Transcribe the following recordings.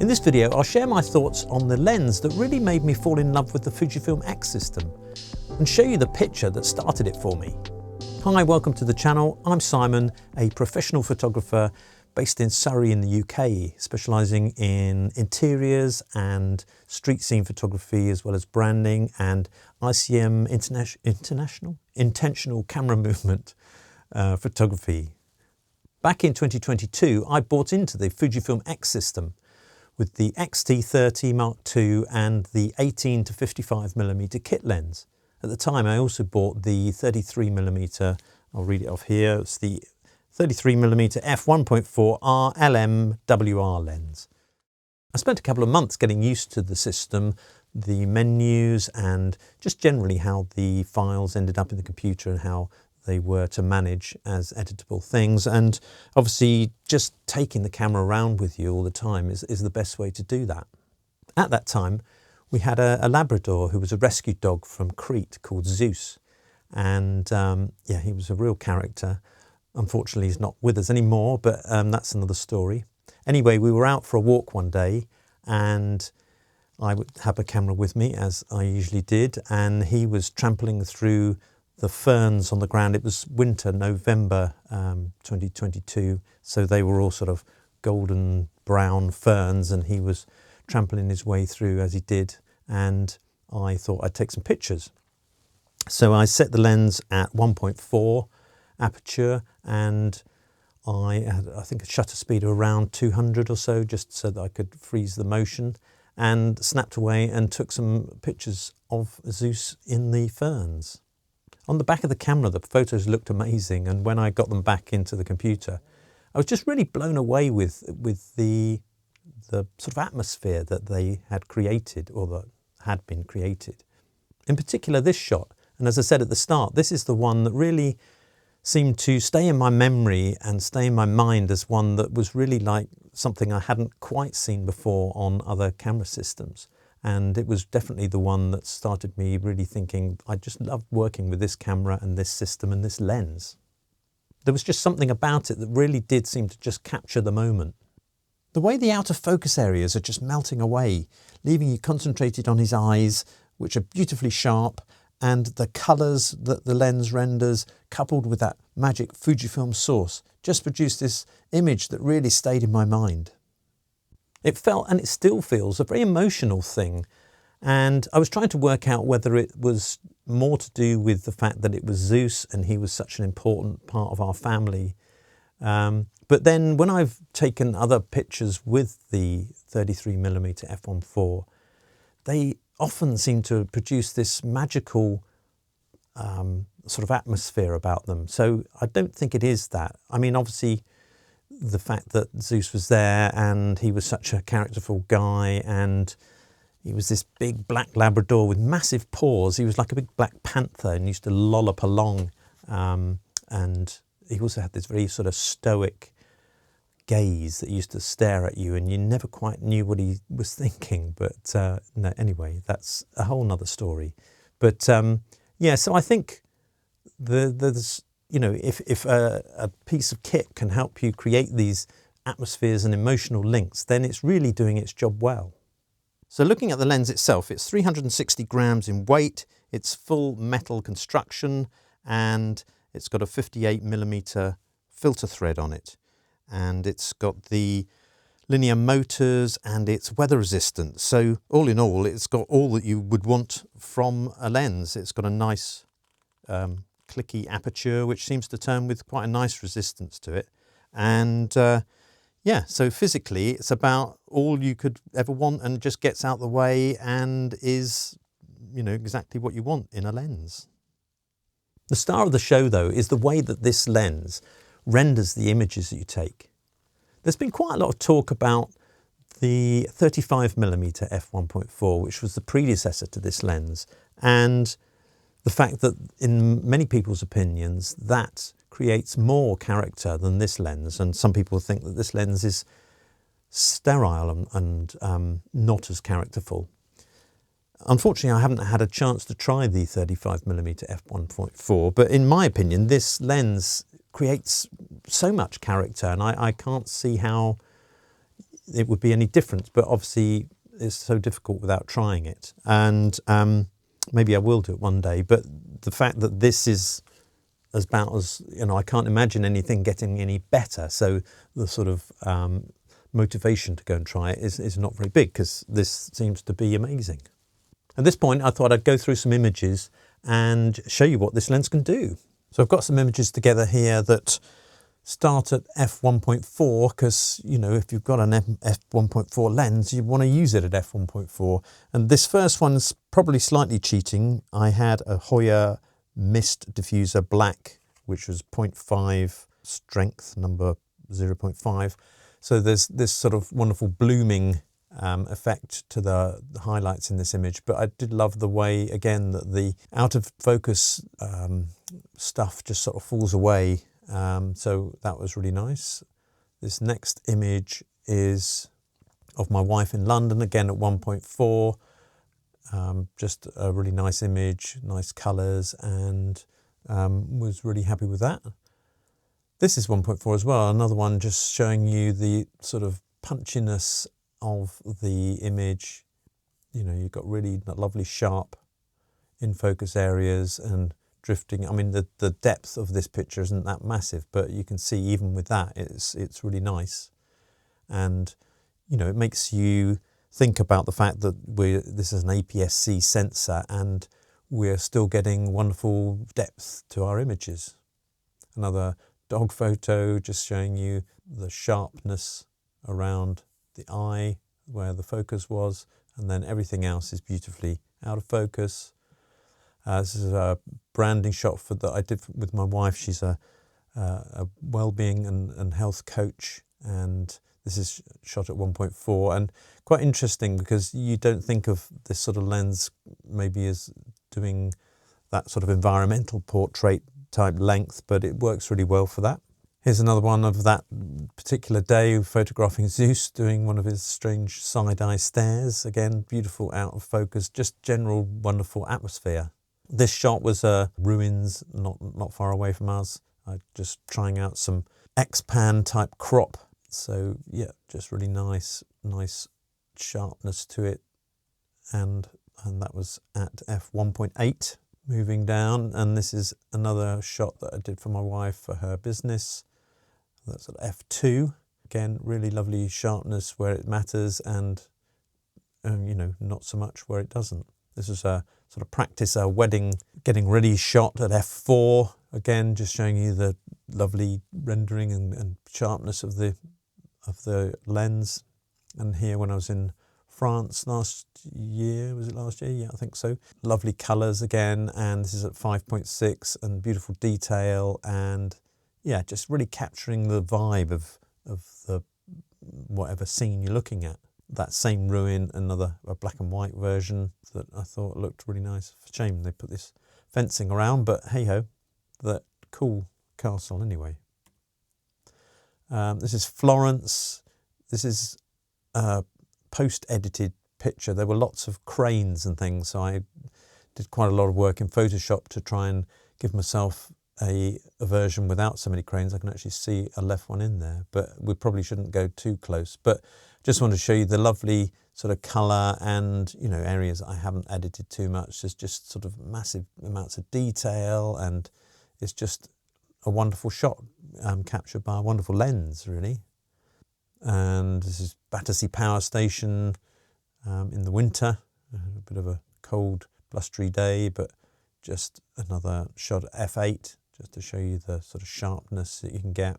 In this video, I'll share my thoughts on the lens that really made me fall in love with the Fujifilm X system and show you the picture that started it for me. Hi, welcome to the channel. I'm Simon, a professional photographer based in Surrey in the UK, specialising in interiors and street scene photography, as well as branding and ICM intentional camera movement photography. Back in 2022, I bought into the Fujifilm X system with the X-T30 Mark II and the 18 to 55mm kit lens. At the time, I also bought the 33mm, I'll read it off here, it's the 33mm f1.4 LM WR lens. I spent a couple of months getting used to the system, the menus, and just generally how the files ended up in the computer and how they were to manage as editable things. And obviously just taking the camera around with you all the time is the best way to do that. At that time, we had a Labrador who was a rescue dog from Crete called Zeus. And yeah, he was a real character. Unfortunately, he's not with us anymore, but that's another story. Anyway, we were out for a walk one day and I would have a camera with me, as I usually did, and he was trampling through the ferns on the ground. It was winter, November 2022, so they were all sort of golden brown ferns, and he was trampling his way through as he did, and I thought I'd take some pictures. So I set the lens at 1.4 aperture, and I had, I think, a shutter speed of around 200 or so, just so that I could freeze the motion, and snapped away and took some pictures of Zeus in the ferns. On the back of the camera, the photos looked amazing, and when I got them back into the computer, I was just really blown away with the sort of atmosphere that they had created, or that had been created. In particular, this shot, and as I said at the start, this is the one that really seemed to stay in my memory and stay in my mind as one that was really like something I hadn't quite seen before on other camera systems. And it was definitely the one that started me really thinking, I just loved working with this camera and this system and this lens. There was just something about it that really did seem to just capture the moment. The way the outer focus areas are just melting away, leaving you concentrated on his eyes, which are beautifully sharp, and the colours that the lens renders, coupled with that magic Fujifilm source, just produced this image that really stayed in my mind. It felt, and it still feels, a very emotional thing. And I was trying to work out whether it was more to do with the fact that it was Zeus and he was such an important part of our family. But then when I've taken other pictures with the 33mm f1.4, they often seem to produce this magical sort of atmosphere about them. So I don't think it is that. I mean, obviously, the fact that Zeus was there and he was such a characterful guy, and he was this big black Labrador with massive paws. He was like a big black panther and used to lollop along. And he also had this very sort of stoic gaze that used to stare at you, and you never quite knew what he was thinking. But no, anyway, that's a whole nother story. But yeah, so I think there's, you know, if a piece of kit can help you create these atmospheres and emotional links, then it's really doing its job well. So looking at the lens itself, it's 360 grams in weight, it's full metal construction, and it's got a 58mm filter thread on it. And it's got the linear motors and it's weather resistant. So all in all, it's got all that you would want from a lens. It's got a nice clicky aperture, which seems to turn with quite a nice resistance to it. And yeah, so physically it's about all you could ever want, and just gets out the way and is, you know, exactly what you want in a lens. The star of the show, though, is the way that this lens renders the images that you take. There's been quite a lot of talk about the 35mm f1.4, which was the predecessor to this lens, and the fact that in many people's opinions that creates more character than this lens, and some people think that this lens is sterile and not as characterful. Unfortunately, I haven't had a chance to try the 35mm f1.4, but in my opinion, this lens creates so much character, and I can't see how it would be any different, but obviously it's so difficult without trying it. And maybe I will do it one day, but the fact that this is about as, I can't imagine anything getting any better. So the sort of motivation to go and try it is not very big, because this seems to be amazing. At this point, I thought I'd go through some images and show you what this lens can do. So I've got some images together here that start at f1.4, because, if you've got an f1.4 lens, you want to use it at f1.4. And this first one's probably slightly cheating. I had a Hoya Mist Diffuser Black, which was 0.5 strength, number 0.5. So there's this sort of wonderful blooming effect to the highlights in this image. But I did love the way, again, that the out of focus stuff just sort of falls away. So that was really nice. This next image is of my wife in London, again at 1.4. Just a really nice image, nice colours, and was really happy with that. This is 1.4 as well, another one just showing you the sort of punchiness of the image. You've got really lovely sharp in focus areas and drifting. I mean, the depth of this picture isn't that massive, but you can see even with that, it's really nice. And, it makes you think about the fact that this is an APS-C sensor and we're still getting wonderful depth to our images. Another dog photo just showing you the sharpness around the eye where the focus was, and then everything else is beautifully out of focus. This is a branding shot that I did with my wife. She's a well-being and health coach, and this is shot at 1.4, and quite interesting because you don't think of this sort of lens maybe as doing that sort of environmental portrait type length, but it works really well for that. Here's another one of that particular day, photographing Zeus doing one of his strange side-eye stares. Again, beautiful out of focus, just general wonderful atmosphere. This shot was ruins not far away from us. Just trying out some X-pan type crop. So yeah, just really nice sharpness to it. And that was at f1.8. Moving down, and this is another shot that I did for my wife for her business. That's at f2. Again, really lovely sharpness where it matters, and not so much where it doesn't. This is a sort of practice a wedding getting ready shot at f4. Again, just showing you the lovely rendering and sharpness of the lens. And here, when I was in France last year, was it last year? Yeah, I think so. Lovely colours again, and this is at 5.6, and beautiful detail, and yeah, just really capturing the vibe of the whatever scene you're looking at. That same ruin, a black and white version that I thought looked really nice. Shame they put this fencing around, but hey ho, that cool castle anyway. This is Florence. This is post-edited picture. There were lots of cranes and things, so I did quite a lot of work in Photoshop to try and give myself a version without so many cranes. I can actually see I left one in there, but we probably shouldn't go too close. But just want to show you the lovely sort of colour and areas I haven't edited too much. There's just sort of massive amounts of detail, and it's just a wonderful shot captured by a wonderful lens, really. And this is Battersea Power Station in the winter. A bit of a cold, blustery day, but just another shot at f8, just to show you the sort of sharpness that you can get.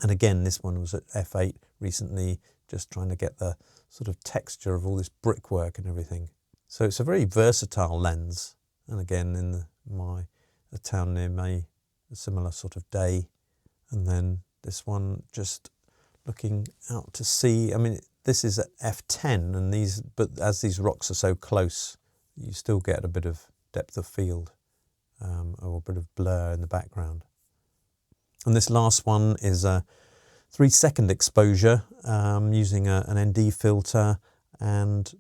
And again, this one was at f8 recently, just trying to get the sort of texture of all this brickwork and everything. So it's a very versatile lens. And again, in the town near me, a similar sort of day. And then this one just looking out to sea. I mean, this is at f10, and but as these rocks are so close, you still get a bit of depth of field or a bit of blur in the background. And this last one is a 3-second exposure using an ND filter, and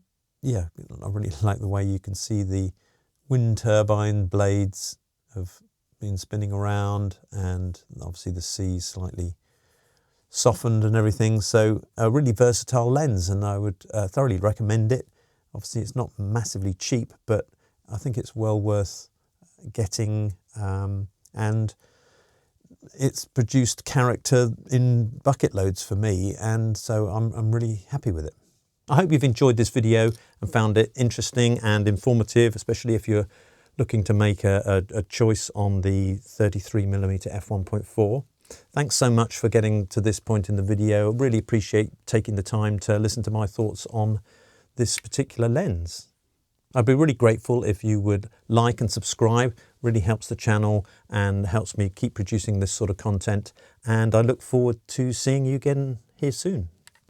yeah, I really like the way you can see the wind turbine blades have been spinning around, and obviously the sea slightly softened and everything. So a really versatile lens, and I would thoroughly recommend it. Obviously it's not massively cheap, but I think it's well worth getting, and it's produced character in bucket loads for me, and so I'm really happy with it. I hope you've enjoyed this video and found it interesting and informative, especially if you're looking to make a choice on the 33mm f1.4. Thanks so much for getting to this point in the video. I really appreciate taking the time to listen to my thoughts on this particular lens. I'd be really grateful if you would like and subscribe. Really helps the channel and helps me keep producing this sort of content. And I look forward to seeing you again here soon.